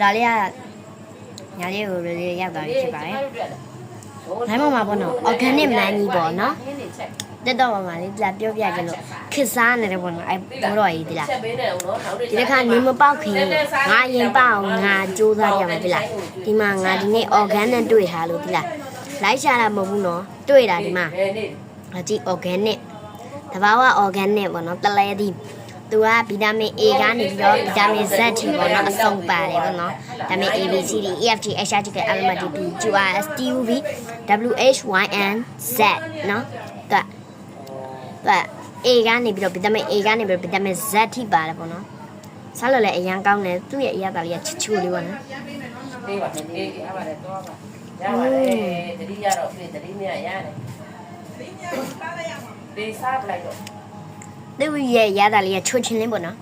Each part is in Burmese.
ဒါလေးကညာလေးကိုလေးရောက်သွားပြီဖြစ်ပါတယ်နိုင်မှာပေါ့နော် organic မန်းကြီးပေါ့နော်တက်တော့မှာလေးပြပြောပြကြလို့ခစ်စားနေတယ်ပေါ့နော်အဲဘောတော့ကြီးဒီလားဒီတစ်ခါနေမပေါက်ခင်ငါရင်ပေါက်ငါကြိုးစားကြမှာဒီလားဒီမှာငါဒီနေ့ organic တွေ့ထားလို့ဒီလားလိုက်ရှာတာမဟုတ်ဘူးနော်တွေ့တာဒီမှာကြည့် organic တဘာဝ organic ပေါ့နော်တလဲသည်သူကဗီတာမင် A ကနေပြီးတော့ဗီတာမင် Z ထိပေါ့နော်အစုံပါတယ်ပေါ့နော်ဒါပေမဲ့ A B C D E F G H I J K L M N O P Q R S T U V W H Y N Z နော်သူက A ကနေပြီးတော့ဗီတာမင် A ကနေပြီးတော့ဗီတာမင် Z ထိပါတယ်ပေါ့နော်စားလို့လည်းအရင်ကောင်းတယ်သူ့ရဲ့အရသာလေးကချစ်ချူလေးပေါ့နော်ပေးပါအေးရပါတယ်တော့ပါရပါတယ်တတိယတော့ပြည်တတိမြရတယ်ပေးစားလိုက်တော့သူ့ရဲ့ရတာလေးကချိုးချင်းလေးပေါ့နော်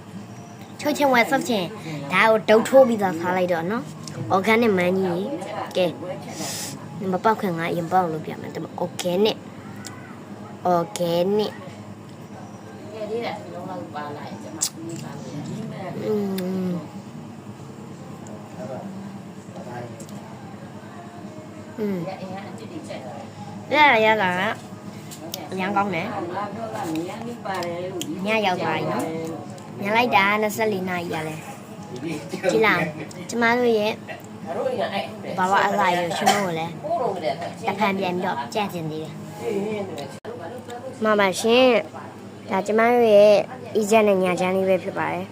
ချိုးချင်းဝက်ဆော့ချင်းဒါကိုဒုတ်ထိုးပြီးသားစားလိုက်တော့နော် organic မန်းကြီးကဲမပေါက်ခင်ကအရင်ပေါက်လို့ပြမယ်ဒါပေမဲ့ organic ကဲလေးကလုံးလောက်ပါလာတယ်ကျွန်မဒီပါမယ်ဒီမဲ့ရအရင်အတိတ်ချက်တယ်ရတာအရန်ကောင်းတယ်ညရောက်သွားပြီနော်ညလိုက်တာ24နာရီရလဲကြည့်လားကျမတို့ရဲ့ဘာဝအလိုက်ရရှင်တို့ကိုလည်းတဖန်ပြန်ပြီးတော့ကြက်တင်သေးတယ်မမရှင်ဒါကျမတို့ရဲ့အီဂျန်နဲ့ညာချမ်းလေးပဲဖြစ်ပါတယ်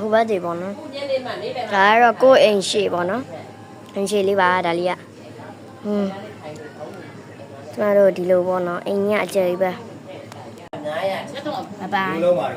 ဟိုဘက်တွေပေါ့နော်ဒါကတော့ကိုယ်အိမ်ရှိပေါ့နော်အိမ်ရှိလေးပါဒါလေးကကျမတို့ဒီလိုပေါ့နော်အိမ်ညအကျယ်ကြီးပဲ900ချက်တော့ဘိုင်